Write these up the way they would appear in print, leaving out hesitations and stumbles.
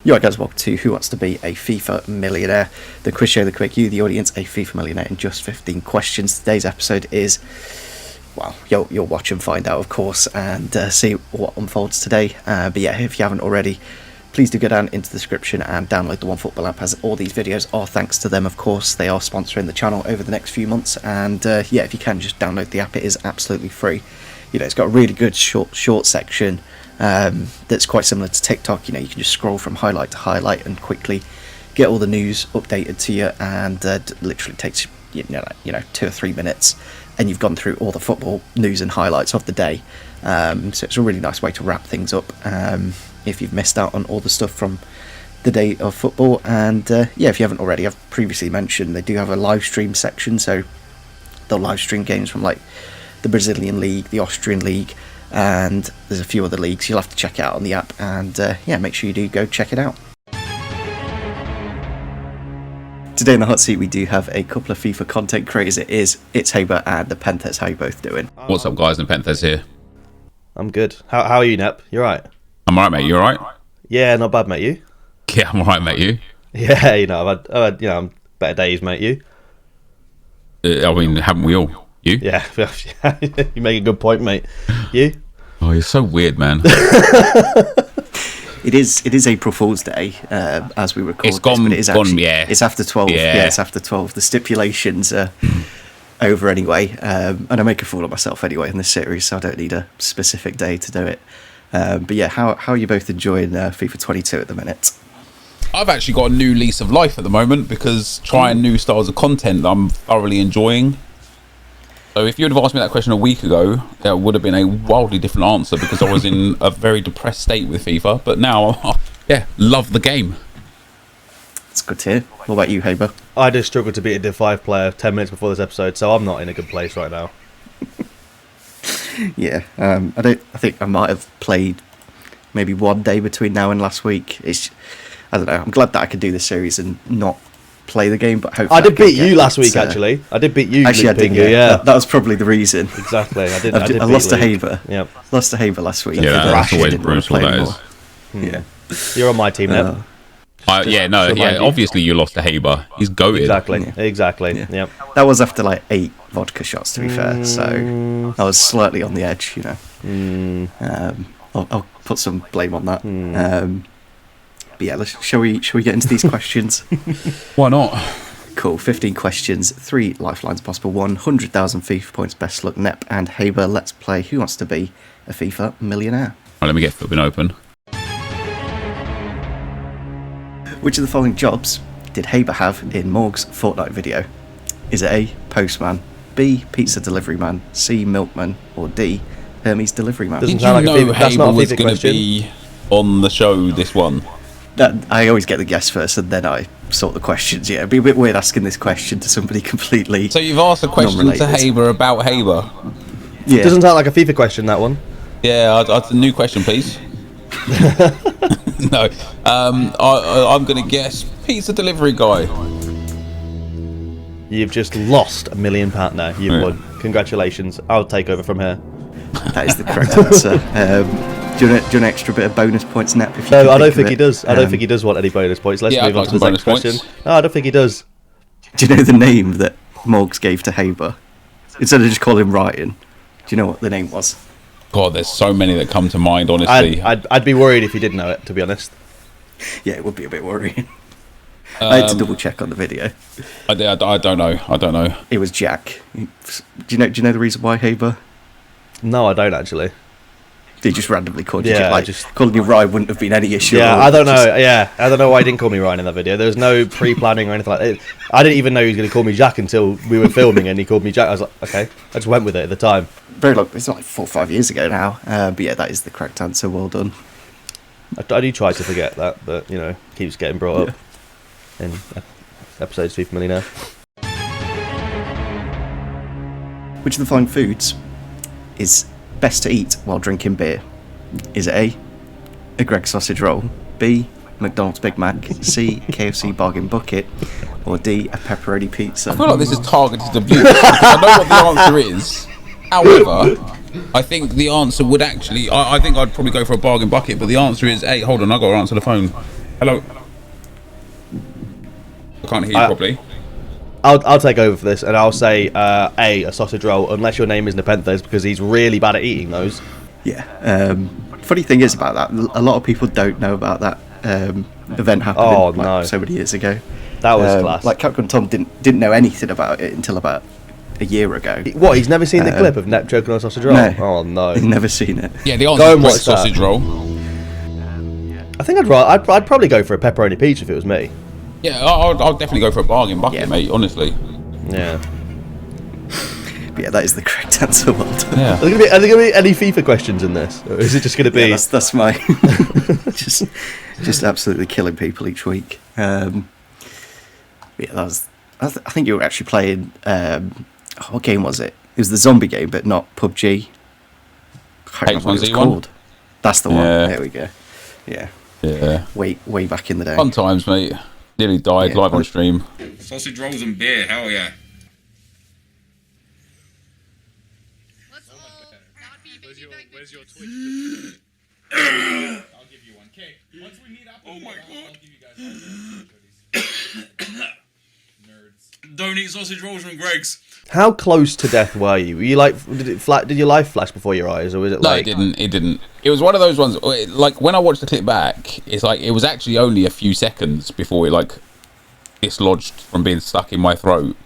Yo guys, welcome to Who Wants to Be a FIFA Millionaire, the quiz show that can make you, the audience, a FIFA millionaire in just 15 questions. Today's episode is, well, you'll watch and find out, of course, and see what unfolds today. But yeah, if you haven't already, please do go down into the description and download the OneFootball app, as all these videos are thanks to them, of course. They are sponsoring the channel over the next few months, and yeah, if you can, just download the app. It is absolutely free. You know, it's got a really good short section that's quite similar to TikTok. You know, you can just scroll from highlight to highlight and quickly get all the news updated to you, and literally takes you know 2 or 3 minutes, and you've gone through all the football news and highlights of the day. So it's a really nice way to wrap things up if you've missed out on all the stuff from the day of football. And yeah, if you haven't already, I've previously mentioned they do have a live stream section, so they'll live stream games from like the Brazilian League, the Austrian League, and there's a few other leagues. You'll have to check it out on the app, and yeah, make sure you do go check it out. Today in the hot seat we do have a couple of FIFA content creators. It's Haber and the Penthes. How are you both doing? What's up, guys? And Penthes here. I'm good. How are you, Nep? You alright? I'm alright, mate. You alright? Yeah, not bad, mate. You? Yeah, I'm alright, mate. You? Yeah, I've had better days, mate. You? I mean, haven't we all? You? Yeah, you make a good point, mate. You? Oh, you're so weird, man. It is April Fool's Day as we record. It's gone, but it is actually, yeah. It's after 12. Yeah, it's after 12. The stipulations are over anyway, and I make a fool of myself anyway in this series, so I don't need a specific day to do it. But yeah, how are you both enjoying FIFA 22 at the minute? I've actually got a new lease of life at the moment, because trying new styles of content I'm thoroughly enjoying. So if you would have asked me that question a week ago, it would have been a wildly different answer, because I was in a very depressed state with FIFA. But now, yeah, love the game. It's good to hear. What about you, Haber? I just struggled to beat a Div 5 player 10 minutes before this episode, so I'm not in a good place right now. Yeah, I think I might have played maybe one day between now and last week. I don't know. I'm glad that I could do this series and not play the game, but hopefully I did beat you last week. Actually, I did beat you. Actually, I did. Yeah, that was probably the reason. Exactly. I lost to Haber. Yep. Lost to Haber last week. Yeah, that's always brutal. That is. Yeah. You're on my team now. Obviously you lost to Haber. He's goated. Exactly. Yeah. Yep. That was after like 8 vodka shots, to be fair. So I was slightly on the edge, you know. I'll put some blame on that. But yeah, shall we get into these questions? Why not? Cool. 15 questions, 3 lifelines possible, 100,000 FIFA points. Best luck, Nep and Haber. Let's play Who Wants to Be a FIFA Millionaire. Right, let me get flipping open. Which of the following jobs did Haber have in Morg's Fortnite video? Is it A, postman, B, pizza delivery man, C, milkman, or D, Hermes delivery man? Doesn't Did you sound like know Haber was going to be on the show this one? I always get the guess first, and then I sort the questions. Yeah, it'd be a bit weird asking this question to somebody completely. So you've asked a question to Haber about Haber? Yeah. Doesn't sound like a FIFA question, that one. Yeah, a new question, please. No, I'm going to guess pizza delivery guy. You've just lost £1 million now. You've won. Congratulations. I'll take over from here. That is the correct answer. Do you want an extra bit of bonus points, Nep? If you No, I don't think he does. I don't think he does want any bonus points. Let's move on to the next question. No, I don't think he does. Do you know the name that Morgs gave to Haber? Instead of just calling him Ryan, do you know what the name was? God, there's so many that come to mind, honestly. I'd be worried if you didn't know it, to be honest. Yeah, it would be a bit worrying. I had to double check on the video. I don't know. It was Jack. Do you know the reason why, Haber? No, I don't actually. They just randomly called you. Yeah, calling you Ryan wouldn't have been any issue. Yeah, I don't know. Yeah, I don't know why he didn't call me Ryan in that video. There was no pre-planning or anything like that. I didn't even know he was going to call me Jack until we were filming, and he called me Jack. I was like, okay, I just went with it at the time. Very long. It's like 4 or 5 years ago now. But yeah, that is the correct answer. Well done. I do try to forget that, but you know, keeps getting brought up in episodes of FIFA Millionaire. Which of the following foods is best to eat while drinking beer? Is it A Greggs sausage roll, B, McDonald's Big Mac, C, KFC bargain bucket, or D, a pepperoni pizza? I feel like this is targeted abuse. I know what the answer is. However, I think the answer would actually... I think I'd probably go for a bargain bucket, but the answer is A. Hold on, I've got to answer the phone. Hello. I can't hear you properly. I'll take over for this, and I'll say a sausage roll, unless your name is Nepenthes, because he's really bad at eating those. Yeah. Funny thing is about that, a lot of people don't know about that event happening so many years ago. That was class. Like Capcom Tom didn't know anything about it until about a year ago. What? He's never seen the clip of Nep choking on a sausage roll? No. Oh no, He's never seen it. Yeah, the Go and answer watch is sausage roll. I think I'd probably go for a pepperoni pizza if it was me. Yeah, I'll definitely go for a bargain bucket, mate. Honestly. Yeah. But yeah, that is the correct answer. Well done. Yeah. Are there going to be any FIFA questions in this, or is it just going to be? Yeah, that's my just absolutely killing people each week. Yeah, that was. I think you were actually playing. What game was it? It was the zombie game, but not PUBG. I can't remember what it was called. That's the one. There we go. Yeah. Yeah. Way back in the day. Fun times, mate. Nearly died live on stream. Sausage rolls and beer, hell yeah. Where's your Twitch? I'll give you one. Okay, once we meet up, Oh my god. I'll give you guys nerds. Don't eat sausage rolls from Greg's. How close to death were you? Were you like, did your life flash before your eyes, or was it No, like? it didn't. It didn't. It was one of those ones. Like when I watched the clip back, it's like it was actually only a few seconds before it like dislodged from being stuck in my throat.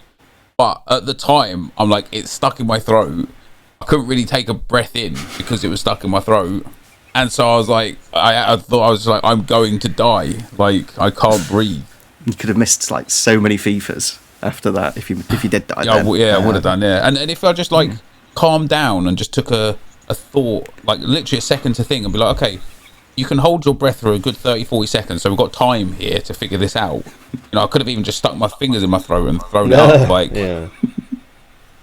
But at the time, I'm like, it's stuck in my throat. I couldn't really take a breath in because it was stuck in my throat, and so I was like, I thought I was like, I'm going to die. Like I can't breathe. You could have missed like so many FIFAs after that if you did die. I would have done. Yeah, and if I just like calmed down and just took a thought, like literally a second to think and be like, okay, you can hold your breath for a good 30-40 seconds, so we've got time here to figure this out. You know, I could have even just stuck my fingers in my throat and thrown it up, like. Yeah.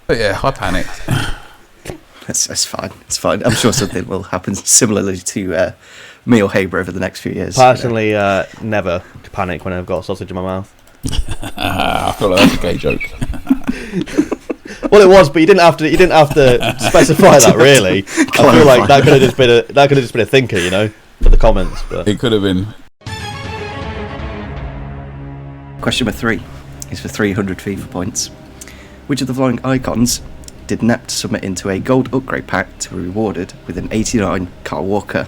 But yeah, I panicked. It's fine. It's fine. I'm sure something will happen similarly to me or Haber over the next few years. Personally, never panic when I've got a sausage in my mouth. I feel like that's a gay joke. Well, it was, but you didn't have to specify that really. I feel like that could have just been a thinker, you know, for the comments. But It could have been. Question number 3 is for 300 FIFA points. Which of the following icons did Nept submit into a gold upgrade pack to be rewarded with an 89 Kyle Walker?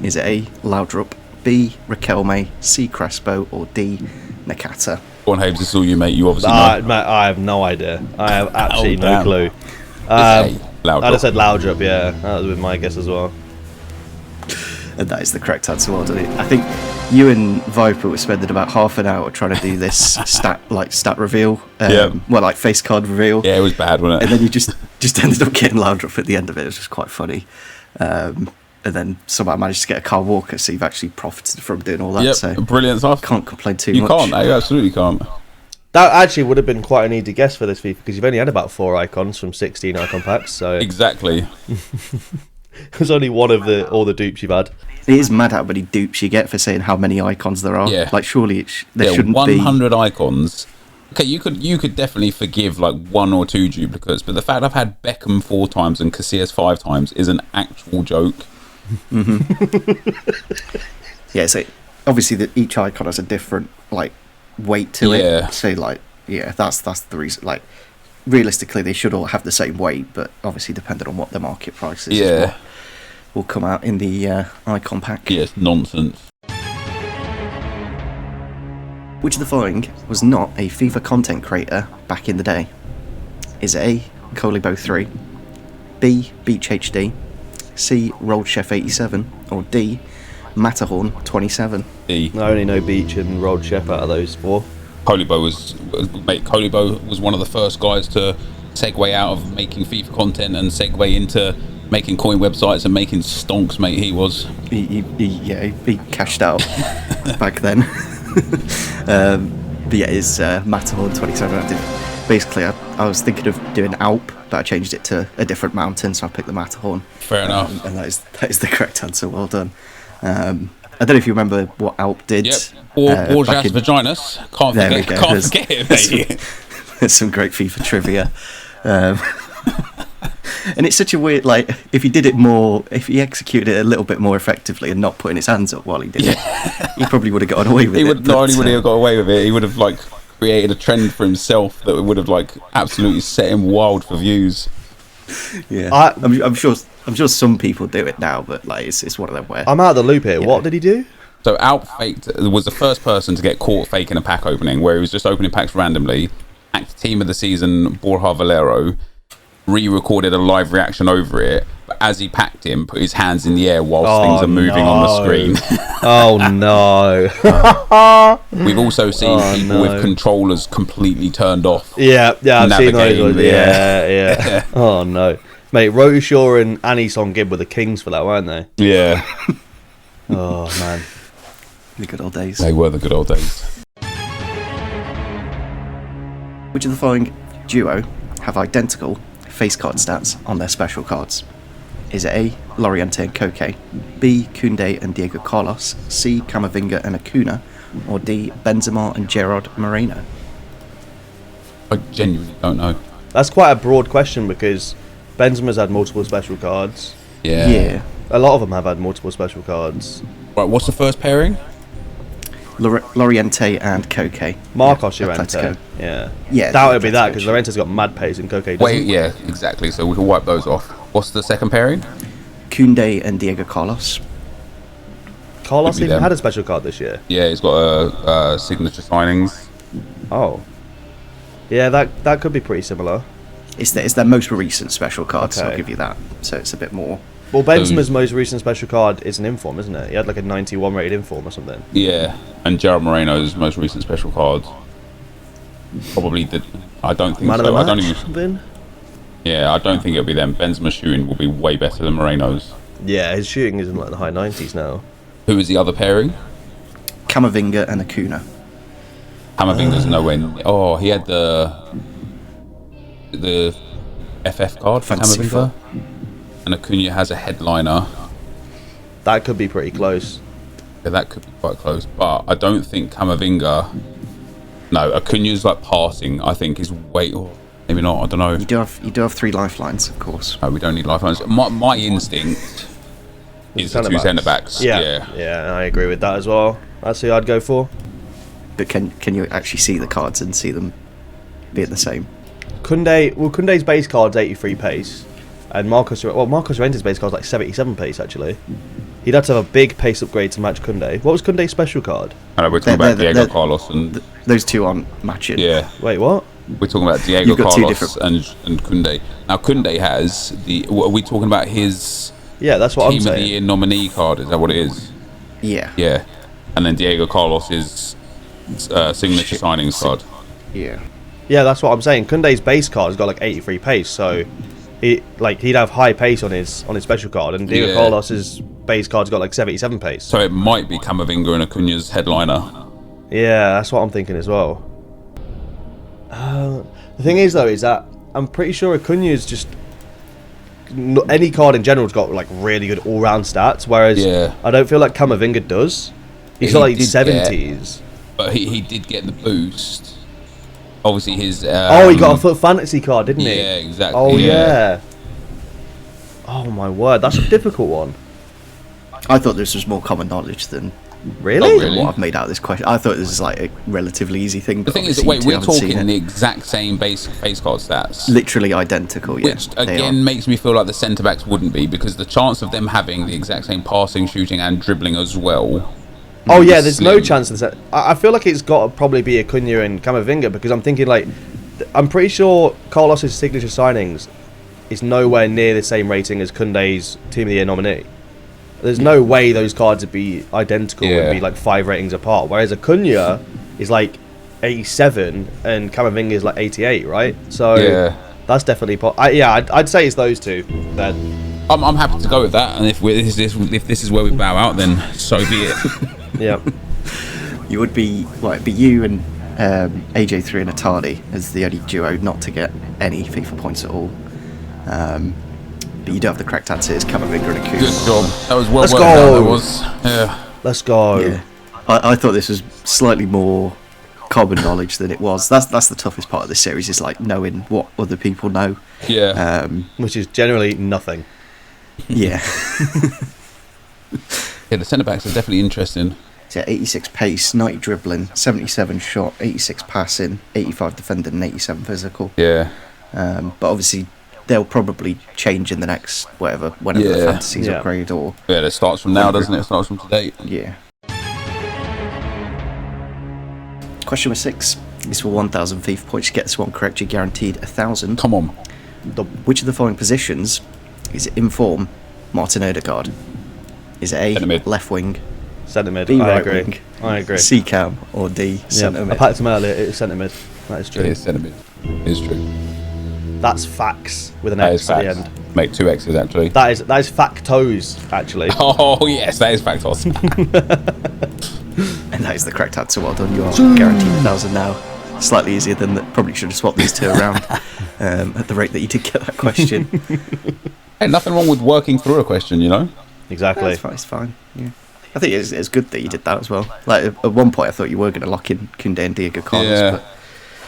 Is it A. Laudrup, B. Raquelme, C. Crespo, or D. Nakata? Go on, Habes, it's all you, mate. You obviously know. mate, I have no idea. I have absolutely no damn. clue. It's A. Laudrup. I'd have said Laudrup, yeah. That would have been my guess as well. And that is the correct answer. Well done. I think you and Viper were spending about half an hour trying to do this stat reveal. Well, like face card reveal. Yeah, it was bad, wasn't it? And then you just ended up getting Laudrup at the end of it. It was just quite funny. And then somehow managed to get a Kyle Walker, so you've actually profited from doing all that. Yep, So brilliant stuff. Can't complain too You much. can't, you absolutely can't. That actually would have been quite an easy guess for this FIFA because you've only had about 4 icons from 16 icon packs, so Exactly. it was only one of all the dupes you've had. It is mad how many dupes you get for saying how many icons there are. Yeah. Like surely there shouldn't 100 icons. Okay, you could definitely forgive like 1 or 2 duplicates, but the fact I've had Beckham 4 times and Casillas 5 times is an actual joke. Yeah, so obviously each icon has a different like weight to Yeah. it. So like that's the reason. Like realistically, they should all have the same weight, but obviously depending on what the market price is, Yeah. will come out in the icon pack. Yes, nonsense. Which of the following was not a FIFA content creator back in the day? Is it A. Colibo 3, B. Beach HD, C. Rolled Chef 87, or D. Matterhorn 27? D. I only know Beach and Rolled Chef out of those 4. Colibo was one of the first guys to segue out of making FIFA content and segue into making coin websites and making stonks, mate. He was. He cashed out back then. But yeah, it's Matterhorn 27. Basically, I was thinking of doing Alp, but I changed it to a different mountain, so I picked the Matterhorn. Fair enough. And that is the correct answer. Well done. I don't know if you remember what Alp did. Yep. Borgias back in- Vaginas. Can't There we forget, go. can't forget it, mate. There's some great FIFA trivia. And it's such a weird, like, if he did it more, if he executed it a little bit more effectively and not putting his hands up while he did it, he probably would have gotten away with it. He would not only would he have got away with it, he would have like created a trend for himself that would have like absolutely set him wild for views. Yeah, I'm sure some people do it now, but like it's one of them where I'm out of the loop here. What did he do? So Outfaked was the first person to get caught faking a pack opening, where he was just opening packs randomly. Team of the season, Borja Valero, re-recorded a live reaction over it, but as he packed him, put his hands in the air whilst things are moving on the screen. Oh no. We've also seen people with controllers completely turned off. Yeah, I've seen those ones. Yeah. Yeah. Oh no. Mate, Roshaw and Annie Song Gibb were the kings for that, weren't they? Yeah. Oh man. the good old days. They were the good old days. Which of the following duo have identical face card stats on their special cards? Is it A, Loriente and Koke, B, Koundé and Diego Carlos, C, Camavinga and Acuna, or D, Benzema and Gerard Moreno? I genuinely don't know. That's quite a broad question because Benzema's had multiple special cards. Yeah. A lot of them have had multiple special cards. Right, what's the first pairing? Loriente and Koke. Marcos Yeah, Llorente. Atletico. Yeah, that would be that because Llorente's got mad pace and Koke doesn't. Wait, yeah, exactly. So we can wipe those off. What's the second pairing? Koundé and Diego Carlos. Carlos Could be even them. had a special card this year. Yeah, he's got signature signings. Oh. Yeah, that could be pretty similar. It's their most recent special card, so I'll Okay. give you that. So it's a bit more. Well, Benzema's most recent special card is an inform, isn't it? He had like a 91 rated inform or something. Yeah, and Gerard Moreno's most recent special card. Probably the. I don't think Man of the so. match, I don't even. something? Yeah, I don't think it'll be them. Benzema's shooting will be way better than Moreno's. Yeah, his shooting is in like the high 90s now. Who is the other pairing? Camavinga and Acuna. Camavinga's nowhere. Oh, he had the FF card for Fancy Camavinga, and Acuna has a headliner. That could be pretty close. Yeah, that could be quite close, but I don't think Camavinga. No, Acuna's like passing. I think is way. Or maybe not. I don't know. You do have 3 lifelines, of course. No, we don't need lifelines. My instinct is the two centre backs. Yeah, I agree with that as well. That's who I'd go for. But can you actually see the cards and see them being the same? Koundé's base card's 83 pace, and Marcos Llorente's base card's like 77 pace actually. He'd have to have a big pace upgrade to match Koundé. What was Koundé's special card? I know we're talking about Diego Carlos and Those two aren't matching. yeah, Wait, what? we're talking about Diego You've got two Carlos and Koundé. Now Koundé has the. Are we talking about his Yeah, that's what I'm Team of the saying. Year nominee card? Is that what it is? Yeah. Yeah, and then Diego Carlos is signature signings card. Yeah. Yeah, that's what I'm saying. Koundé's base card has got like 83 pace, so he'd have high pace on his special card, and Diego Yeah. Carlos's base card's got like 77 pace. So it might be Camavinga and Acuna's headliner. Yeah, that's what I'm thinking as well. The thing is though, is that I'm pretty sure Acuna's just any card in general's got like really good all-round stats, whereas Yeah. I don't feel like Camavinga does. He's got like did 70s. But he did get the boost. Obviously his. He got a FUT fantasy card, didn't he? Yeah, exactly. Oh yeah. Oh my word, that's a difficult one. I thought this was more common knowledge than Really? Oh, really? what I've made out of this question. I thought this was like a relatively easy thing. The but thing is, obviously wait, you we're haven't seen talking it. the exact same base face card stats. Literally identical, yeah. Which they again are. makes me feel like the centre backs wouldn't be, because the chance of them having the exact same passing, shooting, and dribbling as well. Oh would yeah, be there's no slim. chance of that. I feel like it's got to probably be Acuna and Camavinga because I'm thinking like, I'm pretty sure Carlos's signature signings is nowhere near the same rating as Koundé's Team of the Year nominee. There's no way those cards would be identical Yeah. and be like 5 ratings apart. Whereas Acuna is like 87 and Camavinga is like 88, right? So Yeah. that's definitely. I'd say it's those two. Then I'm happy to go with that, and if this is where we bow out, then so be it. yeah. You would be it'd be you and AJ3 and Atali as the only duo not to get any FIFA points at all. But you do have the correct answer. It's Camavinga and Acuna. Good job. That was well Let's worked out. go. That was. Yeah. Let's go. Yeah. I thought this was slightly more common knowledge that it was. That's the toughest part of this series, is like knowing what other people know. Yeah. Which is generally nothing. Yeah. Yeah, the centre backs are definitely interesting. So 86 pace, 90 dribbling, 77 shot, 86 passing, 85 defending, and 87 physical. Yeah. But obviously they'll probably change in the next whenever the fantasies upgrade or. Yeah, it starts from now, doesn't it? It starts from today. Yeah. Question number 6 is for 1,000 FIFA points. You get this one correct, you're guaranteed 1,000. Come on. Which of the following positions is in form Martin Odegaard? Is it A, Centre mid. left wing, Centre mid. B, I right agree. wing, I agree. C, cam, or D, centre I mid? packed him earlier. It is centre mid. That is true. It is centre mid. It is true. That's facts with an That X is at facts. the end. Make 2 X's actually. That is factos actually. Oh yes, that is factos. And that is the correct answer. Well done. You are guaranteed 1,000 now. Slightly easier than that. Probably should have swapped these two around at the rate that you did get that question. Hey, nothing wrong with working through a question, you know. Exactly. It's fine. Yeah. I think it's good that you did that as well. Like at one point, I thought you were going to lock in Koundé and Diego Carlos, Yeah. but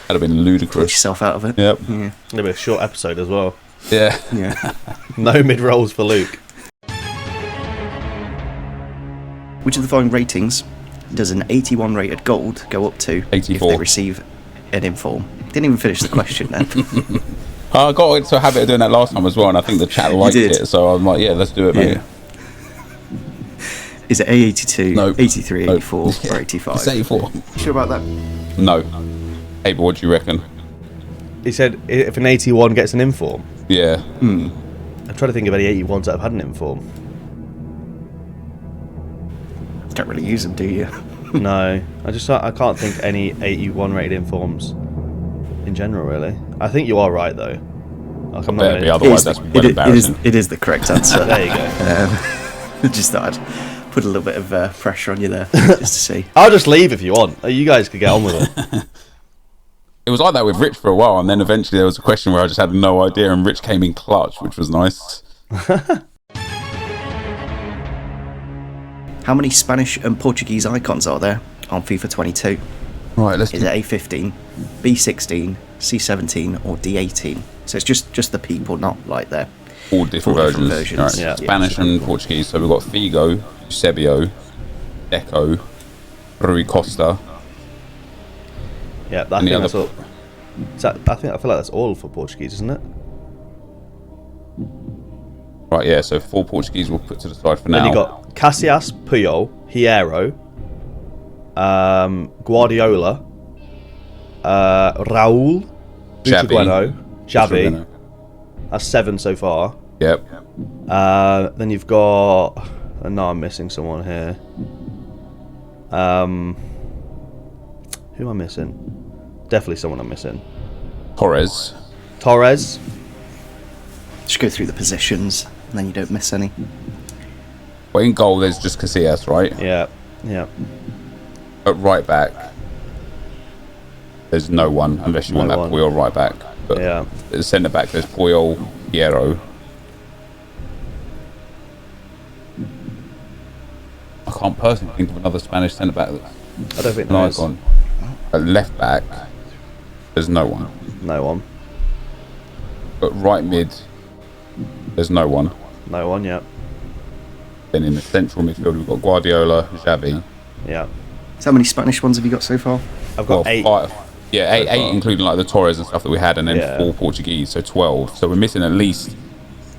That'd have been put ludicrous. yourself out of it. Yep. Yeah. It'll be a short episode as well. Yeah. Yeah. No mid rolls for Luke. Which of the following ratings does an 81 rated gold go up to 84. if they receive an inform? Didn't even finish the question then. I got into a habit of doing that last time as well, and I think the chat liked did. it, so I'm like, yeah, let's do it, mate. Yeah. Is it A82, No. 83, No. 84, or 85? It's 84. Sure about that? No. Hey, but what do you reckon? He said if an 81 gets an inform. Yeah. I'm trying to think of any 81s that have had an inform. Don't really use them, do you? No, I can't think any 81 rated informs in general. Really, I think you are right though. Like, I'm not Better be, gonna- otherwise that's well embarrassing. it is the correct answer. There you go. Just thought I'd put a little bit of pressure on you there, just to see. I'll just leave if you want. You guys could get on with it. It was like that with Rich for a while, and then eventually there was a question where I just had no idea, and Rich came in clutch, which was nice. How many Spanish and Portuguese icons are there on FIFA 22? Right, let's Is it A15, B16, C17, or D18? So it's just the people, not like their all different Four versions. different versions. Right. Yeah. Spanish and Portuguese. So we've got Figo, Eusebio, Deco, Rui Costa. Yeah, I And think the that's other- all. I feel like that's all for Portuguese, isn't it? Right, yeah. So 4 Portuguese we'll put to the side for now. Then you got Casillas, Puyol, Hierro, Guardiola, Raul, Xavi. Bueno, Xavi. Bueno. That's 7 so far. Yep. Then you've got. No, I'm missing someone here. Who am I missing? Definitely someone I'm missing. Torres. Torres. Just go through the positions, and then you don't miss any. Well, in goal there's just Casillas, right? Yeah. Yeah. At right back, there's no one unless you want No that one. Puyol right back. But Yeah. at the centre back, there's Puyol, Hierro. I can't personally think of another Spanish centre back that's I don't think an there is. icon. At left back, there's no one. No one. At right mid, there's no one. No one. Yeah. Then in the central midfield, we've got Guardiola, Xavi. Yeah. So how many Spanish ones have you got so far? I've got Well, 8. 5. Yeah, eight, so far. including like the Torres and stuff that we had, and then Yeah. 4 Portuguese, so 12. So we're missing at least.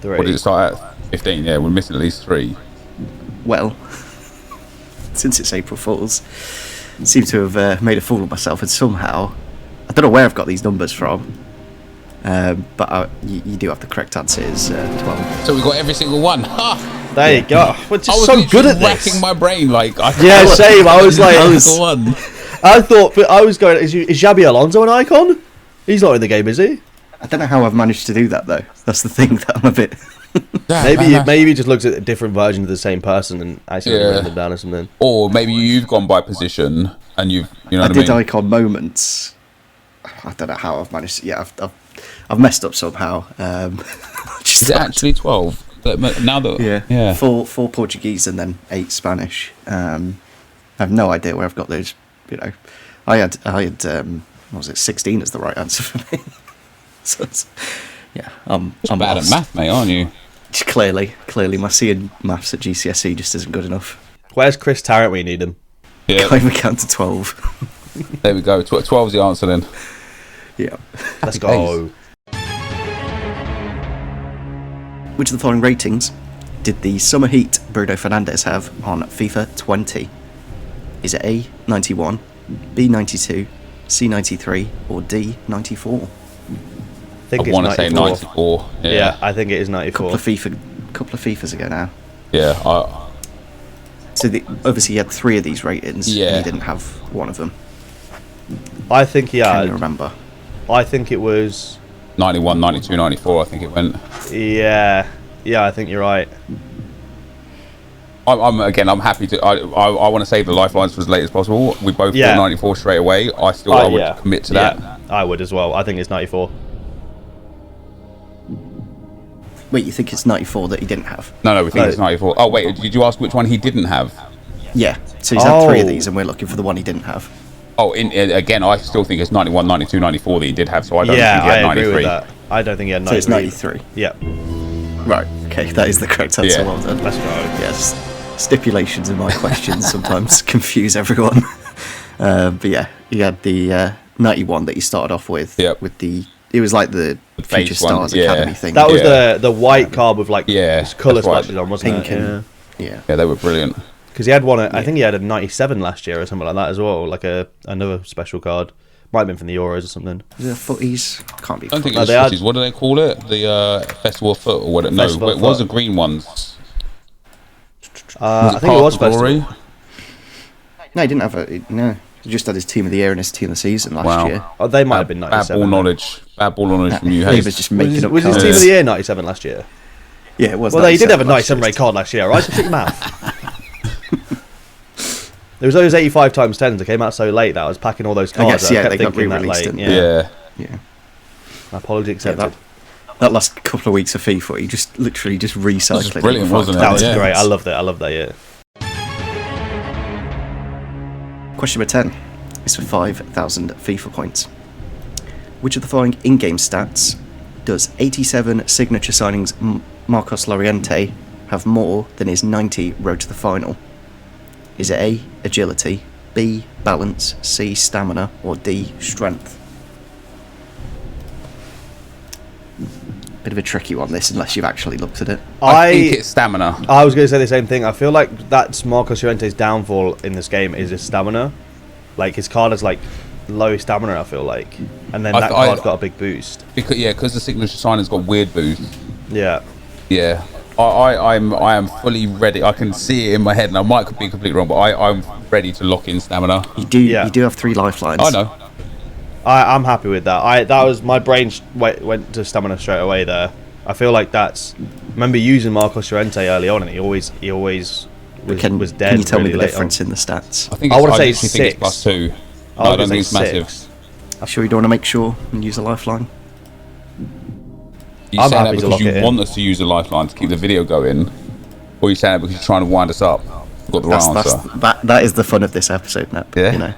3. What did it start at? 15. Yeah, we're missing at least 3. Well, since it's April Fools, I seem to have made a fool of myself, and somehow, I don't know where I've got these numbers from, but you do have the correct answer, is 12. So we got every single one. Ha! There you go. We're I just was so literally good at racking this. my brain like. Yeah, same. I was like, one. I thought, but I was going. Is Xabi Alonso an icon? He's not in the game, is he? I don't know how I've managed to do that, though. That's the thing that I'm a bit... Maybe he just looks at a different version of the same person and actually Yeah. written them down or something. Or maybe you've gone by position and you know I what I did mean. icon moments. I don't know how I've managed to... Yeah, I've messed up somehow. Just Is it thought- actually 12? Now that Yeah. Four Portuguese and then 8 Spanish. I have no idea where I've got those. You know, I had what was it, 16 as the right answer for me. So yeah, I'm bad lost. at math, mate, aren't you? Clearly, my C in maths at GCSE just isn't good enough. Where's Chris Tarrant when you need him? Yeah. Can't even count to 12. There we go. 12's the answer then. Yeah. Let's go. Which of the following ratings did the summer heat Bruno Fernandes have on FIFA 20? Is it A, 91, B, 92, C, 93, or D, 94? I think I it's want to say 94. 94. Yeah, I think it is 94. Couple of FIFAs ago now. Yeah. So obviously he had 3 of these ratings, Yeah. and he didn't have one of them. I think he Can you had. remember? I think it was. 91, 92, 94, I think it went. Yeah, I think you're right. I'm happy to. I want to save the lifelines for as late as possible. We both Yeah. thought 94 straight away. I would commit to that. Yeah, I would as well. I think it's 94. Wait, you think it's 94 that he didn't have? No, we think it's 94. Oh wait, did you ask which one he didn't have? Yeah. So he's had 3 of Oh. these, and we're looking for the one he didn't have. Oh, again, I still think it's 91, 92, 94 that he did have. So I don't Yeah, think he had I agree 93. with that. I don't think he had 93. So it's 93. Yeah, Right. Okay, that is the correct answer. Yeah. Well done. let's go. Yes. Stipulations in my questions sometimes confuse everyone. But yeah, he had the 91 that he started off with. Yep. With it was like the face Future one, Stars yeah. Academy thing. That was Yeah. the white card with like Yeah, colour that's right. splashes on, wasn't Pink it? and Yeah. yeah. Yeah, they were brilliant. Because he had one. I think he had a 97 last year or something like that as well, like another special card. Might have been from the Euros or something. Is it footies? Can't be. I don't think No, it was they had- footies. What do they call it? The Festival of Foot or what? No, Festival but of it was Foot. the green ones. I think it Park was of Glory? Festival. No, he didn't have a. No, he just had his team of the year and his team of the season last Wow. year. Oh, they might have been Bad 97. ball knowledge. Bad ball knowledge from you. He Hayes. was just making up. Was his cards. team of the year 97 last year? Yeah, it was. Well, no, he did have a 97 97 rate card last year, right? So check your math. There was those 85 times 10s that came out so late that I was packing all those I cards. guess, yeah, kept they got thinking that re-released, late. didn't Yeah. Yeah. Yeah. Apology accepted. That last couple of weeks of FIFA, he just literally just recycling. was brilliant, wasn't it? That was Yeah. great. I loved it. I loved that year. Question number 10 is for 5,000 FIFA points. Which of the following in-game stats does 87 signature signings Marcos Llorente have more than his 90 road to the final? Is it A, agility, B, balance, C, stamina, or D, strength? Bit of a tricky one, this, unless you've actually looked at it. I think it's stamina. I was going to say the same thing. I feel like that's Marcos Llorente's downfall in this game is his stamina. Like his card is like low stamina. I feel like, and then that card's got a big boost. Because the signature signing's got weird boost. Yeah. Yeah. I am fully ready. I can see it in my head, and I might be completely wrong, but I'm ready to lock in stamina. You do have 3 lifelines. I know. I'm happy with that. That was my brain went to stamina straight away there. I feel like that's. Remember using Marcos Llorente early on, and he always was dead. Can you tell me really the late difference on. in the stats? I think I it's, wanna say literally think it's 6. +2. I No, I would don't say think it's massive. 6. I'm sure you don't want to make sure and use a lifeline. You I'm saying that happy to because lock it you in. want us to use a lifeline to keep the video going, or you saying that because you're trying to wind us up? I've got the right answer. That is the fun of this episode, Nep. Yeah. You know,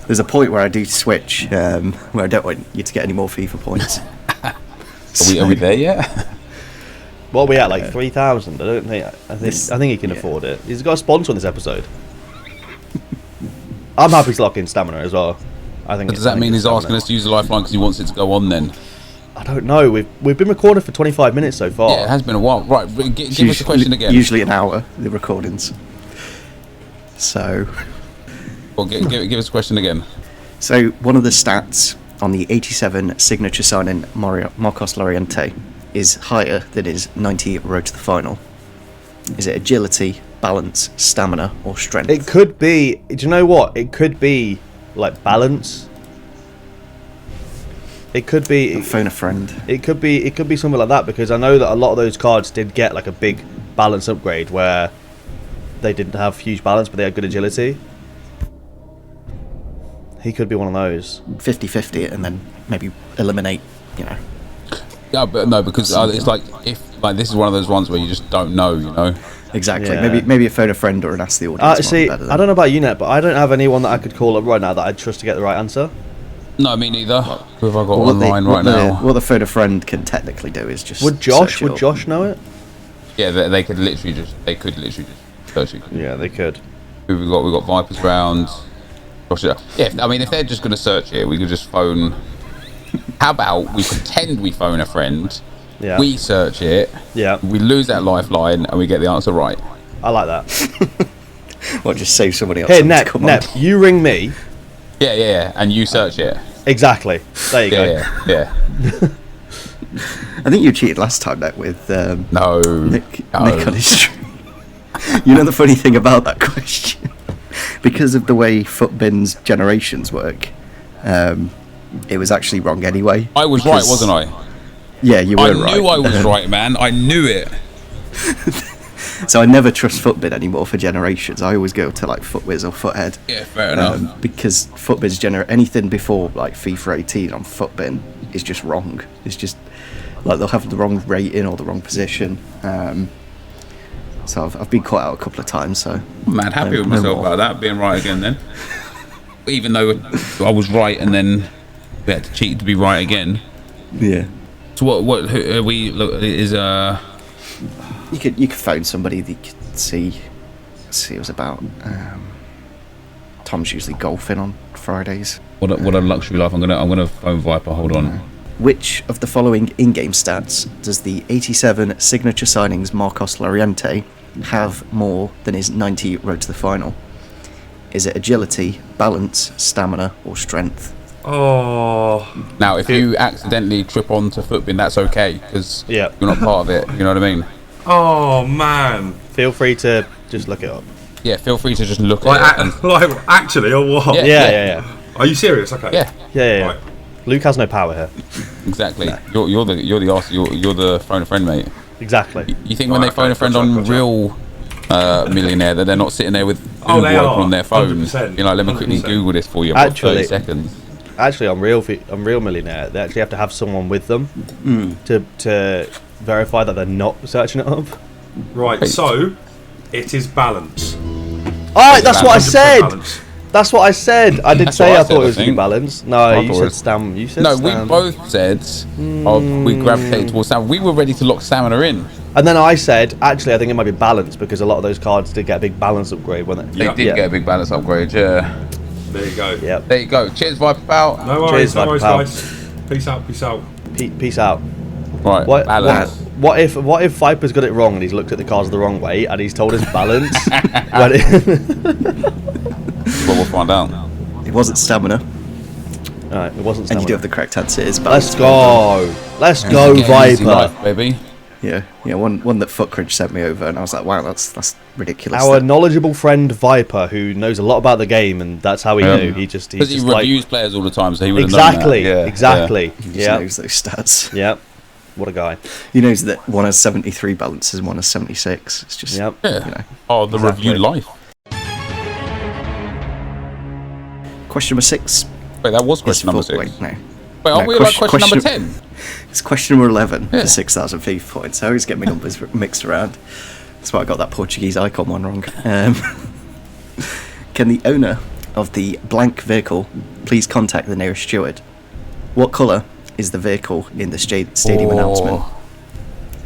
there's a point where I do switch, where I don't want you to get any more FIFA points. Are we there yet? What are we at? Like 3,000? I don't think. I think he can yeah. afford it. He's got a sponsor on this episode. I'm happy to lock in stamina as well. I think. Does that mean he's asking us to use the lifeline because he wants it to go on then? I don't know. We've been recording for 25 minutes so far. Yeah, it has been a while. Right, give us the question again. Usually an hour, the recordings. So, Well, give us the question again. so one of the stats on the 87 signature signing Marcos Llorente is higher than his 90 road to the final. Is it agility, balance, stamina, or strength? It could be. Do you know what? It could be like balance. It could be. Phone a friend. It could be. It could be something like that because I know that a lot of those cards did get like a big balance upgrade where they didn't have huge balance but they had good agility. He could be one of those. 50-50 it and then maybe eliminate, Yeah, but no, because it's like this is one of those ones where you just don't know, you know. Exactly. Yeah. Maybe phone a friend or ask the audience. might be See, better than- I don't know about you, Net, but I don't have anyone that I could call up right now that I'd trust to get the right answer. No, me neither. Who have I got Well, online right now? What the phone a friend can technically do is just. Would Josh? search it Would up. Josh know it? Yeah, they could literally just search it. Yeah, they could. Who we got? We got Vipers round. Yeah, I mean, if they're just going to search it, we could just phone. How about we pretend we phone a friend? Yeah. We search it. Yeah. We lose that lifeline, and we get the answer right. I like that. Or just save somebody else. Hey, time to Nep, come on. Nep, you ring me. Yeah, and you search it. Exactly. There you go. Yeah. I think you cheated last time, Nep, with No. Nick on his stream. You know the funny thing about that question? Because of the way Footbin's generations work, it was actually wrong anyway. I was right, wasn't I? Yeah, you were I right. knew I was right, man. I knew it. So I never trust Footbin anymore for generations. I always go to like Footwiz or Foothead. Yeah, fair enough. Because Footbin's anything before like FIFA 18 on Footbin is just wrong. It's just like they'll have the wrong rating or the wrong position. So I've been caught out a couple of times. So I'm mad happy with no myself more. about that, being right again then. Even though I was right and then we had to cheat to be right again. Yeah, So what who are we look is you could phone somebody that you could see it was about. Tom's usually golfing on Fridays. what a luxury life. I'm gonna phone Viper, hold on. Which of the following in-game stats does the 87 signature signings Marcos Llorente have more than his 90 road to the final? Is it agility, balance, stamina, or strength? Oh, Now if you accidentally trip onto Footbin, that's okay, because Yeah. you're not part of it, you know what I mean? oh man. Feel free to just look it up. Yeah, feel free to just look Like, at it. like actually, or what? Yeah. Yeah. Are you serious? Okay. Yeah, Yeah. Right. Luke has no power here. exactly. You're the phone a friend, mate. Exactly. You think when Right, they phone okay, a friend gotcha, on gotcha. Real Millionaire that they're not sitting there with Oh, Google they open are, on their phone? 100%, You know, let me quickly 100%. Google this for you. I've got 30 Actually- seconds. Actually, on Real Millionaire, they actually have to have someone with them to verify that they're not searching it up. Right. Wait. So, it is balance. Alright, that's what I 100% said. balance. That's what I said. I did That's say what I I thought said, it was I going to be think. balanced. No, I you thought it said was- Stam. You said No, Stam. we both said we gravitated towards stamina. We were ready to lock stamina in. And then I said, actually, I think it might be balanced because a lot of those cards did get a big balance upgrade, when They Yeah. did get a big balance upgrade, yeah. There you go. Yep. There you go. Cheers, Viper pal. No worries, Cheers, no worries, pal. guys. Peace out, peace out. Peace out. Right, balance. What if Viper's got it wrong and he's looked at the cards the wrong way and he's told us balance? Well, we'll find out. It wasn't stamina, Alright, it wasn't and you do stamina. have the correct answer. It is balance. Let's go. Let's go, Get an easy Viper. life, baby. Yeah. One that Footcringe sent me over, and I was like, wow, that's ridiculous. Our that- knowledgeable friend Viper, who knows a lot about the game, and that's how he knew. He's Because he just reviews players all the time, so he would have exactly, known that. Yeah, exactly. He just Yeah, knows those stats. yeah. What a guy. He knows that one has 73 balances and one has 76. It's just, Yep. Yeah. you know. Oh, the Exactly. review life. Question number 6. Wait, that was is question number for- 6. Wait, no. Wait, aren't No, we like question number 10? It's question number 11 Yeah. for 6,000 FIFA points. I always get my numbers mixed around. That's why I got that Portuguese icon one wrong. Can the owner of the blank vehicle please contact the nearest steward? What colour is the vehicle in the stadium announcement?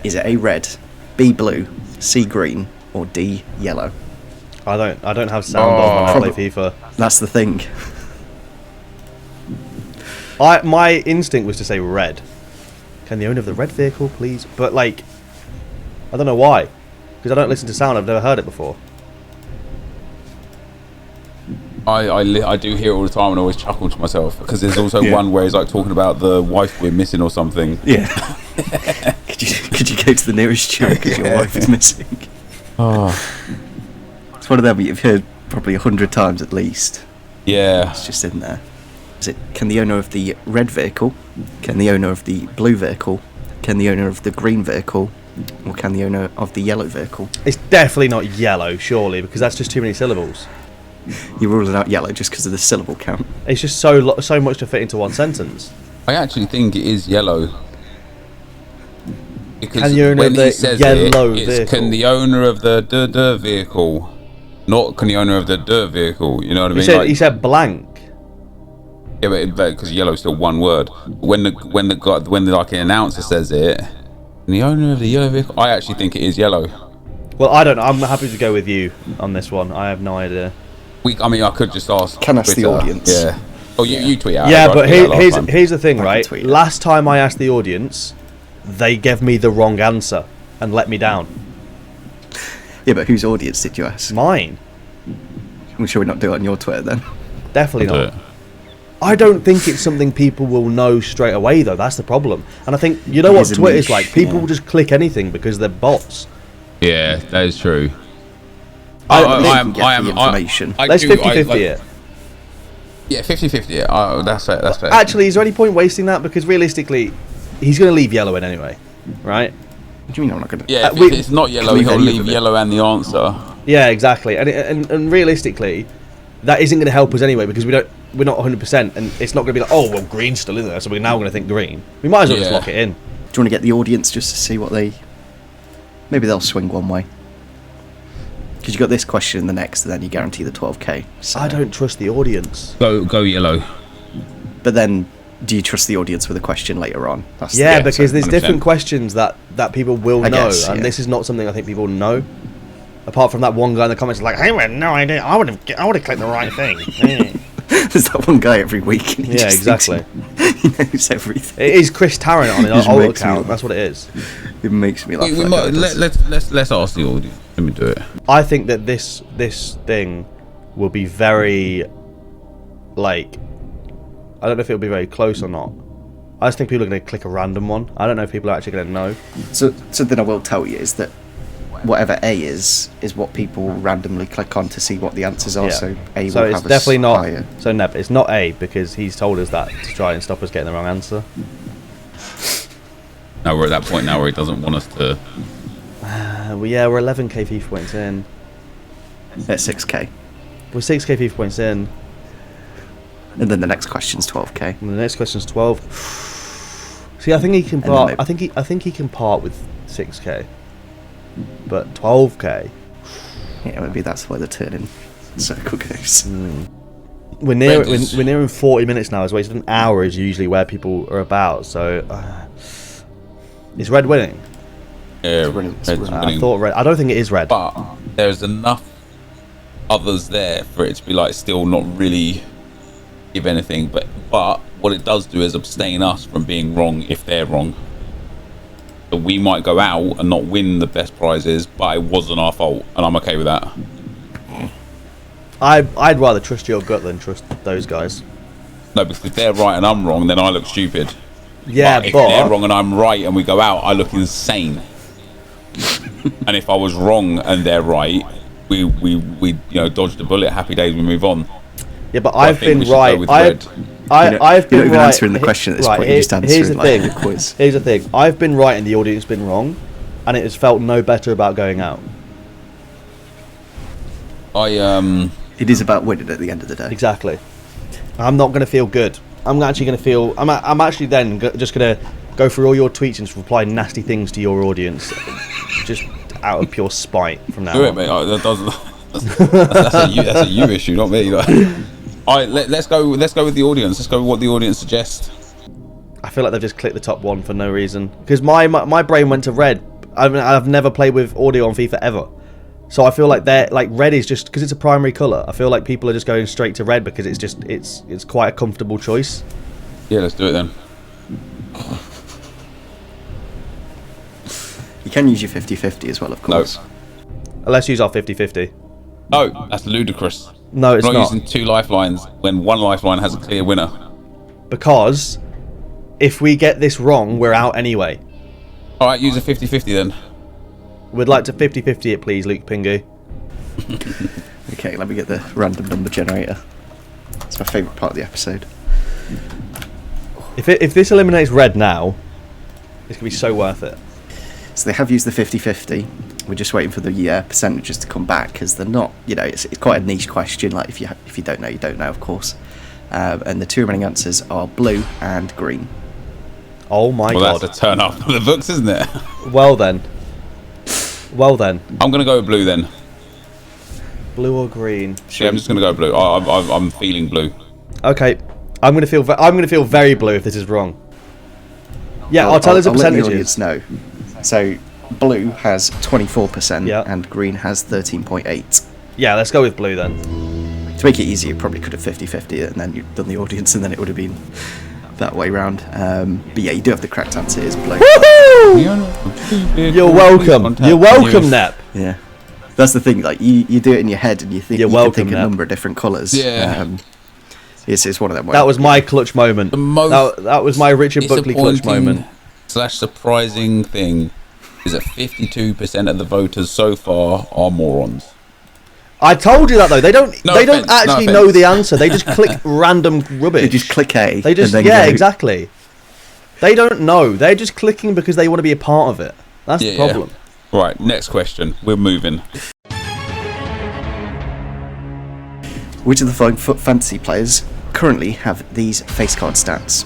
Is it A, red, B, blue, C, green, or D, yellow? I don't have sound on when I Probably. play FIFA. That's the thing. My instinct was to say red. Can the owner of the red vehicle please? But like, I don't know why. Because I don't listen to sound. I've never heard it before. I do hear it all the time and I always chuckle to myself because there's also Yeah. one where he's like talking about the wife we're missing or something. Yeah. could you go to the nearest steward because your wife is missing? Oh. It's one of them you've heard probably 100 times at least. Yeah. It's just in there. Is it, can the owner of the red vehicle, can the owner of the blue vehicle, can the owner of the green vehicle, or can the owner of the yellow vehicle? It's definitely not yellow, surely, because that's just too many syllables. You're ruling out yellow just because of the syllable count. It's just so much to fit into one sentence. I actually think it is yellow. Because Can the owner when of the he says yellow it's vehicle? can the owner of the vehicle, not can the owner of the vehicle. You know what I mean? He said blank. Yeah, but because yellow's still one word. When the announcer says it, and the owner of the yellow vehicle, I actually think it is yellow. Well, I don't know. I'm happy to go with you on this one. I have no idea. I could just ask. Can ask the Twitter. audience. Yeah. Oh, you tweet out. Yeah, I but tweeted out last time. here's the thing, I can right? tweet it. Last time I asked the audience, they gave me the wrong answer and let me down. Yeah, but whose audience did you ask? Mine. I'm sure we're not doing it on your Twitter then. Definitely I'll not. do it. I don't think it's something people will know straight away, though. That's the problem. And I think, you know It what is a Twitter's niche, like? People yeah. will just click anything because they're bots. Yeah, that is true. They can get the information. Let's 50-50 it. Yeah, 50-50. Yeah. Oh, that's fair. That's fair. Actually, is there any point wasting that? Because realistically, he's going to leave yellow in anyway, right? What do you mean I'm not going to... Yeah, if we- it's not yellow, leave he'll any leave of it. yellow and the answer. Yeah, exactly. And realistically, that isn't going to help us anyway because we're not 100%, and it's not going to be like, oh well, green's still in there, so we're now going to think green. We might as well just Yeah. lock it in. Do you want to get the audience just to see what they... Maybe they'll swing one way. Because you got this question and the next, and then you guarantee the 12k. So. I don't trust the audience. Go yellow. But then, do you trust the audience with a question later on? That's Yeah, Yeah, because there's 100%. different questions that people will I know, guess, and yeah. this is not something I think people know. Apart from that one guy in the comments, like, I had no idea. I would have clicked the right thing. There's that one guy every week. And he Yeah, just thinks exactly. He knows everything. It is Chris Tarrant on Just an old makes me account. laugh. That's what it is. It makes me laugh. We like might, that, does. let's ask the audience. Let me do it. I think that this thing will be very, like, I don't know if it'll be very close or not. I just think people are going to click a random one. I don't know if people are actually going to know. So something I will tell you is that whatever A is what people randomly click on to see what the answers are. Yeah. So A So will it's have definitely a not. higher. So Neb, it's not A because he's told us that to try and stop us getting the wrong answer. Now we're at that point now where he doesn't want us to. We're 11k FIFA points in. At 6k. We're 6k FIFA points in. And then the next question's 12k. And the next question's 12. See, I think he can And then part. maybe- I think he can part with 6k, but 12k. Yeah, maybe that's why the turning circle goes. We're near. Red is- We're nearing 40 minutes now. As well, an hour is usually where people are about. So, is red winning? Yeah, winning, it's Red's winning. I winning. thought red. I don't think it is red. But there's enough others there for it to be like still not really give anything. But what it does do is abstain us from being wrong if they're wrong. So we might go out and not win the best prizes, but it wasn't our fault, and I'm okay with that. I'd rather trust your gut than trust those guys. No, because if they're right and I'm wrong, then I look stupid. Yeah, But if they're but wrong and I'm right and we go out, I look insane. And if I was wrong and they're right, we dodged a bullet. Happy days, we move on. yeah, but I I've think been we should go right. with I've red. I've been You're not even right. answering the question at this point, you're just Here's answering, the like, thing. the quiz. Here's the thing. I've been right and the audience been wrong, and it has felt no better about going out. It is about winning at the end of the day. Exactly. I'm not going to feel good. I'm actually going to feel. I'm actually then just going to go through all your tweets and just reply nasty things to your audience, just out of pure spite from now Do it, on. mate. That's a you issue, not me. Like, all right, let's go with the audience. Let's go with what the audience suggests. I feel like they've just clicked the top one for no reason because my brain went to red. I've never played with audio on FIFA ever, so I feel like they're like red is just because it's a primary color. I feel like people are just going straight to red because it's quite a comfortable choice. Yeah, let's do it then. You can use your 50-50 as well, of course. Let's use our 50-50. No, that's ludicrous. No, it's We're not. not using two lifelines when one lifeline has a clear winner. Because if we get this wrong, we're out anyway. All right, use a 50-50 then. We'd like to 50-50 it, please, Luke Pingu. Okay, let me get the random number generator. It's my favourite part of the episode. If this eliminates red now, it's going to be so worth it. So they have used the 50-50. We're just waiting for the percentages to come back because they're not, it's quite a niche question. Like if you don't know, you don't know, of course. And the two remaining answers are blue and green. Oh my Well, god. that's a turn up for the books, isn't it? Well then. Well then. I'm going to go with blue then. Blue or green? Yeah, I'm just going to go blue. I'm feeling blue. Okay. I'm gonna feel very blue if this is wrong. Yeah, I'll tell us the let the percentages. audience know. So blue has 24% Yeah. and green has 13.8. Yeah, let's go with blue then. To make it easier, you probably could have 50-50 and then you've done the audience and then it would have been that way round. But yeah, you do have the correct answer. It's blue. Woohoo! You're welcome. You're welcome, Nep. Yeah. That's the thing, like you do it in your head and you think You're you welcome, can think a Nep. number of different colours. Yeah. It's one of them. That was my clutch moment. The most That was my Richard Buckley clutch moment. / surprising thing is that 52% of the voters so far are morons. I told you that though. They don't No don't offense, no actually offense. know the answer. They just click random rubbish. They just click A. They just and then go. exactly. They don't know. They're just clicking because they want to be a part of it. That's the problem. Right, next question. We're moving. Which of the following fantasy players currently have these face card stats?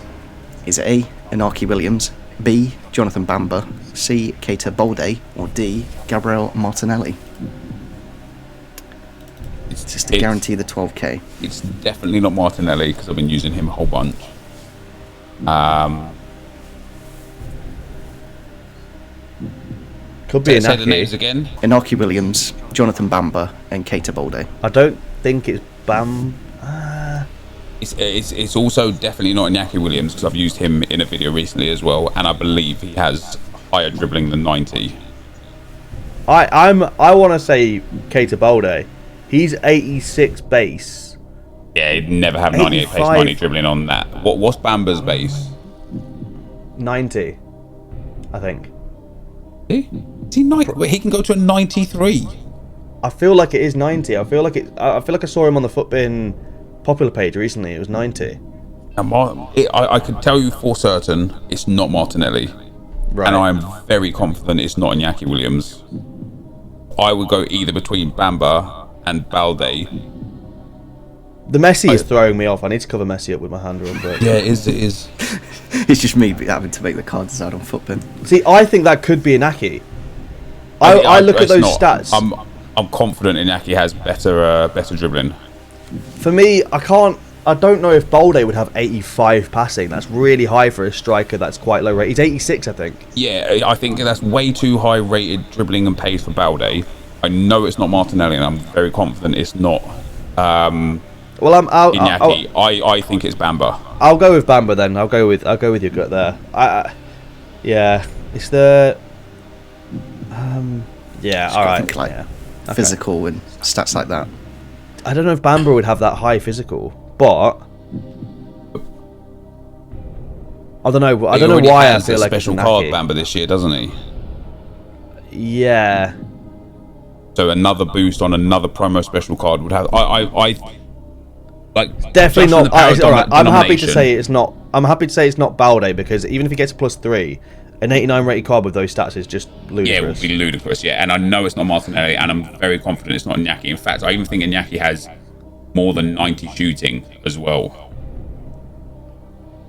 Is it A, Inaki Williams, B, Jonathan Bamba, C, Keita Balde, or D, Gabriel Martinelli? It's Just to guarantee the 12k. It's definitely not Martinelli because I've been using him a whole bunch. Could be Say the names Inaki. again. Inaki Williams, Jonathan Bamba, and Keita Balde. I don't think it's Bam. It's also definitely not Iñaki Williams because I've used him in a video recently as well, and I believe he has higher dribbling than 90. I want to say Keita Balde. He's 86 base. Yeah, he'd never have 98 pace, 85. 90 dribbling on that. What's Bamba's base? 90, I think. Is he 90? Wait, he can go to a 93. I feel like it is 90. I feel like I saw him on the Footbin popular page recently. It was 90. I could tell you for certain it's not Martinelli. Right. And I'm very confident it's not Iñaki Williams. I would go either between Bamba and Balde. The Messi is throwing me off. I need to cover Messi up with my hand real quick. Yeah, it is. It's just me having to make the card decide on Footbin. See, I think that could be Inaki. I look at It's those not. stats. I'm confident Iñaki has better dribbling. For me, I don't know if Balde would have 85 passing. That's really high for a striker that's quite low rate. He's 86, I think. Yeah, I think that's way too high rated dribbling and pace for Balde. I know it's not Martinelli, and I'm very confident it's not Well, Iñaki. I think it's Bamba. I'll go with Bamba then. I'll go with your gut there. Yeah, it's the. Yeah, all right. Think like Yeah. Okay. physical and stats like that. I don't know if Bamba would have that high physical, but I don't know. I don't know why I feel like it's special card Inaki. Bamba this year, doesn't he? Yeah. So another boost on another promo special card would have. I like Definitely just in not. the power All right, I'm happy to denomination- say it's not. I'm happy to say it's not Balde because even if he gets a +3, an 89 rated card with those stats is just Yeah, it would ludicrous. be ludicrous. Yeah, and I know it's not Martinelli, and I'm very confident it's not Iñaki. In fact, I even think Iñaki has more than 90 shooting as well.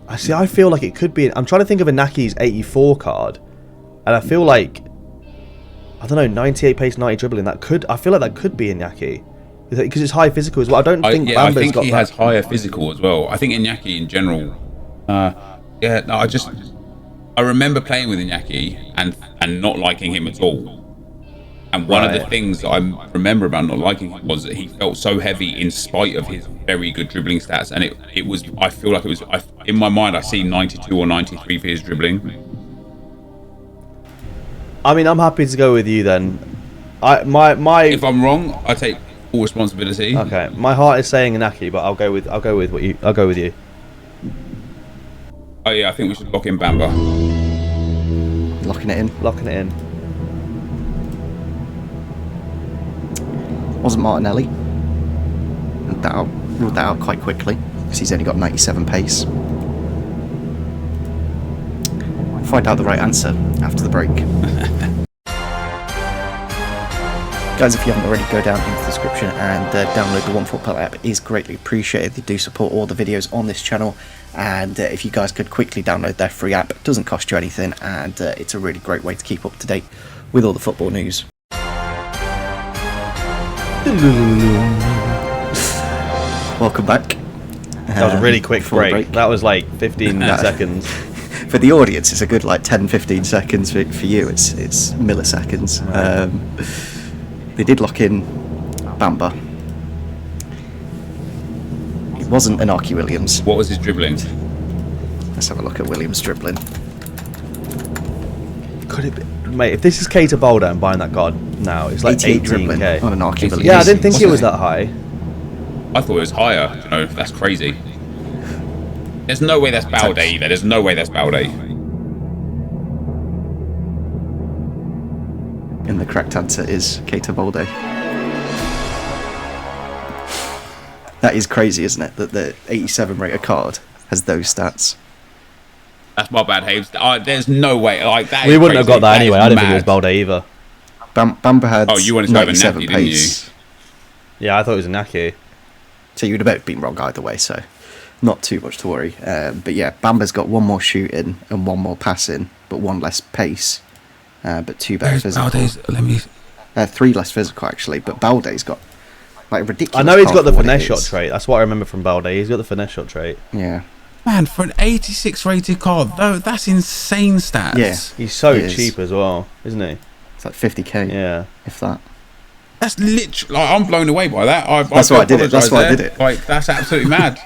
I see. I feel like it could be. I'm trying to think of Inaki's 84 card, and I feel like I don't know 98 pace, 90 dribbling. I feel like that could be Inaki because it's high physical as well. I don't think I Bamba's think got he that. has higher physical as well. I think Iñaki in general. I remember playing with Iñaki and not liking him at all. And one of the Right. things that I remember about not liking him was that he felt so heavy in spite of his very good dribbling stats. And it was, I feel like it was, in my mind, I see 92 or 93 for his dribbling. I mean, I'm happy to go with you then. If I'm wrong, I take full responsibility. Okay, my heart is saying Inaki, but I'll go with you. Oh yeah, I think we should lock in Bamba. Locking it in. Locking it in. Wasn't Martinelli. Ruled that out quite quickly because he's only got 97 pace. Find out the right answer after the break. Guys, if you haven't already, go down into the description and download the OneFootball app. It is greatly appreciated. They do support all the videos on this channel, and if you guys could quickly download their free app, it doesn't cost you anything, and it's a really great way to keep up to date with all the football news. Welcome back. That was a really quick Before the break. That was like 15 seconds. For the audience, it's a good like 10-15 seconds. For you, it's milliseconds. They did lock in Bamba. It wasn't Inaki Williams. What was his dribbling? Let's have a look at Williams' dribbling. Could it be? Mate, if this is Keita Volta, I'm buying that card now. It's like 88 dribbling 18k. on Inaki Williams. Yeah, I didn't think it Wasn't was it? that high. I thought it was higher. You know, that's crazy. There's no way that's Balde either. There's no way that's Balde. And the correct answer is Keita Balde. That is crazy, isn't it? That the 87 rated card has those stats. That's my bad, Habes. There's no way. Like that. We is wouldn't have got crazy. that anyway. is I didn't think it mad. was Balde either. Bamba had Oh, you wanted to have a 97 nappy, didn't you? pace. Yeah, I thought it was Inaki. So you would have both been wrong either way, so not too much to worry. But yeah, Bamba's got one more shooting and one more passing, but one less pace, but two better Where's physical. Balde's? Let me. Three less physical, actually, but Balde's got like a ridiculous. I know he's card got the for what it finesse shot is. trait. That's what I remember from Balde. He's got the finesse shot trait. Yeah. Man, for an 86 rated card, though, that's insane stats. Yeah. He's so He is. cheap as well, isn't he? It's like 50k, Yeah. if that. That's literally. Like, I'm blown away by that. That's why I did it. That's apologise why I there. did it. Like, that's absolutely mad.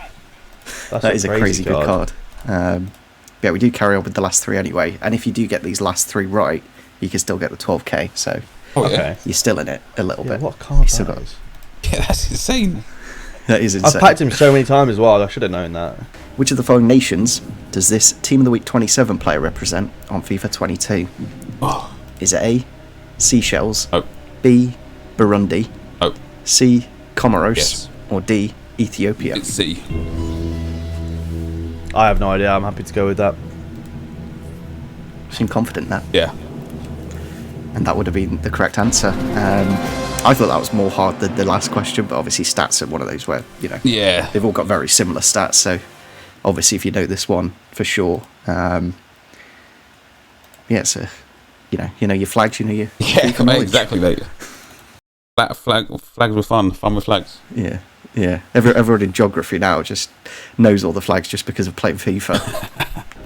That's That is a crazy good card. Yeah, we do carry on with the last three anyway, and if you do get these last three right, you can still get the 12k, so Oh, yeah. Okay. you're still in it a little Yeah, bit. what card You still that got- is. Yeah, that's insane. That is I've insane. packed him so many times as well. I should have known that. Which of the following nations does this Team of the Week 27 player represent on FIFA 22? Oh, Is it A, Seychelles, oh, B, Burundi, oh. C, Comoros, Yes. or D, Ethiopia? Let's see. I have no idea. I'm happy to go with that. Seem confident in that, Yeah. and that would have been the correct answer. I thought that was more hard than the last question, but obviously stats are one of those where, you know, Yeah. they've all got very similar stats, so obviously if you know this one for sure, yeah, so you know your flags, you know your Yeah, FIFA mate, knowledge. exactly, mate. Flags with fun with flags. Yeah, yeah. Everyone in geography now just knows all the flags just because of playing FIFA.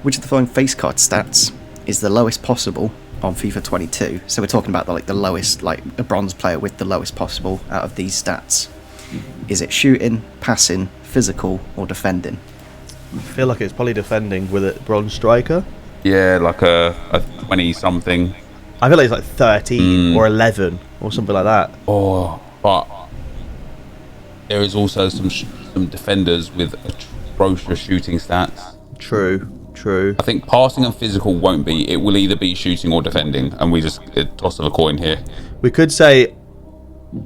Which of the following face card stats is the lowest possible on FIFA 22? So we're talking about the lowest, like a bronze player with the lowest possible out of these stats. Is it shooting, passing, physical, or defending? I feel like it's probably defending with a bronze striker. Yeah, like a 20 something. I feel like it's like 13 or 11 or something like that. Oh, but there is also some defenders with atrocious shooting stats. True. I think passing and physical won't be. It will either be shooting or defending, and we just a toss of a coin here. We could say,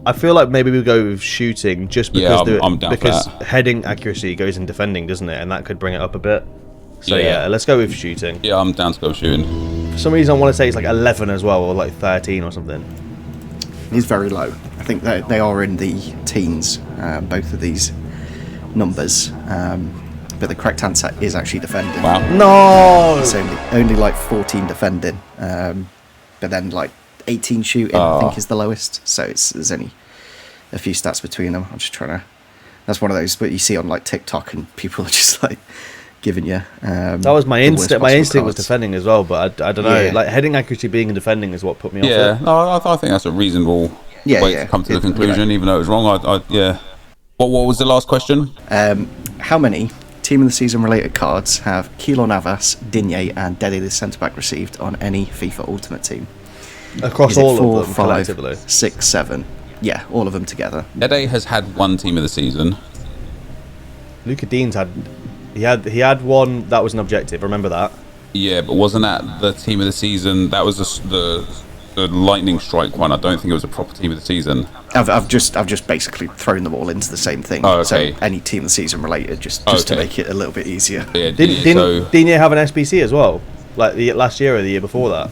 I feel like maybe we go with shooting just because Yeah, I'm down for because that. heading accuracy goes in defending, doesn't it? And that could bring it up a bit. So Yeah. yeah, let's go with shooting. Yeah, I'm down to go shooting. For some reason, I want to say it's like 11 as well, or like 13 or something. It is very low. I think they are in the teens, both of these numbers. But the correct answer is actually defending. Wow. No. It's only like 14 defending, but then like 18 shooting, I think, is the lowest. So there's only a few stats between them. I'm just trying to. That's one of those what you see on like TikTok, and people are just like giving you. That was my the worst instinct. My possible instinct was cards. defending as well, but I don't know. Yeah. Like heading accuracy being in defending is what put me off. Yeah, it. no, I think that's a reasonable Yeah, way yeah. to come to the It- you conclusion, know. even though it was wrong. Yeah. What was the last question? How many Team of the Season related cards have Keylor Navas, Digne, and Dele the centre back received on any FIFA Ultimate Team? Across Is it all 4, of them 5, collectively. 6, 7? Yeah, all of them together. Dede has had one team of the season. Luca Dean's had he had one that was an objective. Remember that? Yeah, but wasn't that the team of the season? That was the lightning strike one. I don't think it was a proper team of the season. I've just basically thrown them all into the same thing. Oh, okay. So any Team of the Season related, just to Okay. make it a little bit easier. Yeah, Didn't Digne have an SBC as well? Like the last year or the year before that?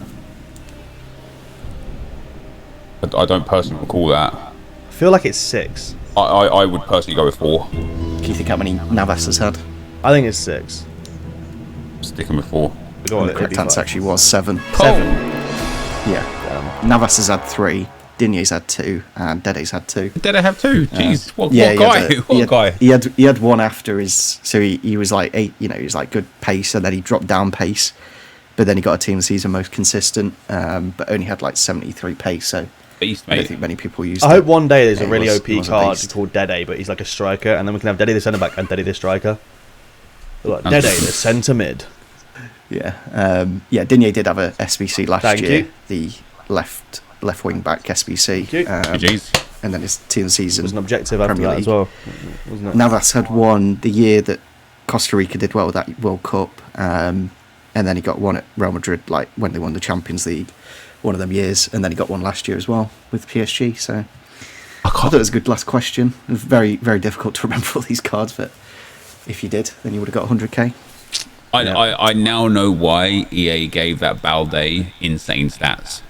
I don't personally recall that. I feel like it's 6. I would personally go with 4. Can you think how many Navas has had? I think it's 6. Sticking with 4. Go on, The it'd correct be answer 5. actually was 7. 7. Yeah. Navas has had 3, Dinier's had 2, and Dede's had 2. Did I have 2? Jeez, what he guy? had What guy? He had one after his, so he was like 8, he was like good pace, and then he dropped down pace, but then he got a team of the season most consistent, but only had like 73 pace, so Beast, I don't mate. think many people used I it. hope one day there's Yeah, a he really was- OP he was a card beast. called Dede, but he's like a striker, and then we can have Dede the centre back and Dede the striker. Like, Dede That's- the centre mid. Yeah, Dinier did have a SBC last Thank year, you. the left wing back SBC, Thank you. Jeez. and then his team of the season It was an objective after Premier that League. as well, wasn't it? Navas had one the year that Costa Rica did well with that World Cup, and then he got one at Real Madrid, like when they won the Champions League, one of them years, and then he got one last year as well with PSG. So I thought it was a good last question. It was very, very difficult to remember all these cards, but if you did, then you would have got 100k. I now know why EA gave that Balde insane stats.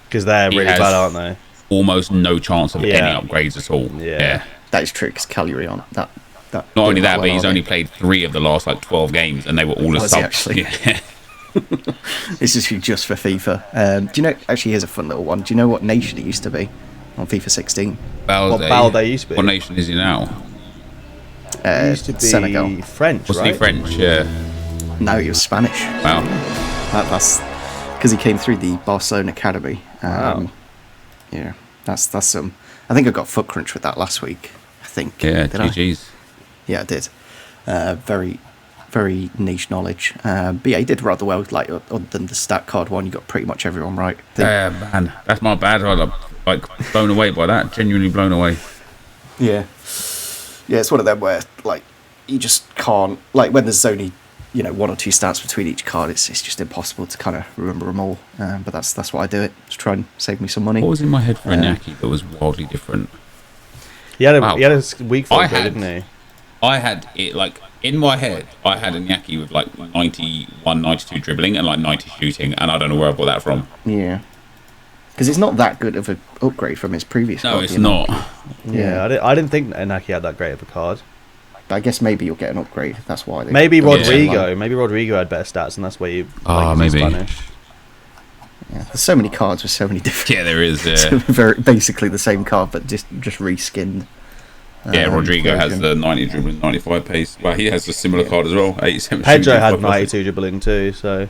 Because they're He really has- bad, aren't they? Almost no chance of Yeah. any upgrades at all. Yeah. That is true because Cagliari on that. Not only did that, well, but he's are only they? played 3 of the last like 12 games, and they were all as Was he subs. actually? Yeah. This is just for FIFA. Do you know? Actually, here's a fun little one. Do you know what nation it used to be on FIFA 16? Balde. What Balde used to be? What nation is he now? He used to be Senegal. French, Wasn't right? he French? Yeah. No, he was Spanish. Wow. That's because he came through the Barcelona academy. Wow. Yeah, that's some. I think I got foot crunch with that last week. I think. Yeah, Did I? GG's. Yeah, I did. Very, very niche knowledge. But yeah, he did rather well. Like other than the stat card one, you got pretty much everyone right. I think. Man, that's my bad. I'm like blown away by that. Genuinely blown away. Yeah. Yeah, it's one of them where like you just can't, like when there's only 1 or 2 stats between each card, it's just impossible to kind of remember them all. But that's why I do it, to try and save me some money. What was in my head for Iñaki that was wildly different? He had a, Wow. he had a weak foot, I though, had- didn't he? I had it like in my head. I had Iñaki with like 91, 92 dribbling and like 90 shooting, and I don't know where I got that from. Yeah. Because it's not that good of an upgrade from his previous No, card, it's you know? not. Yeah, I didn't think Inaki had that great of a card. But I guess maybe you'll get an upgrade. That's why. They Maybe go the same Rodrigo. line. Maybe Rodrigo had better stats, and that's why you. Ah, he's maybe. Spanish. Yeah. There's so many cards with so many different. Yeah, there is. very basically the same card, but just reskinned. Yeah, Rodrigo has version. the 90 dribbling, 95 pace. Well, he has a similar card as well. 87. Pedro had 75. 92 dribbling too, so.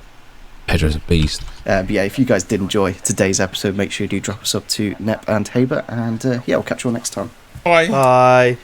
Pedro's a beast. But yeah, if you guys did enjoy today's episode, make sure you do drop us up to Nep and Haber, and yeah, we'll catch you all next time. Bye. Bye.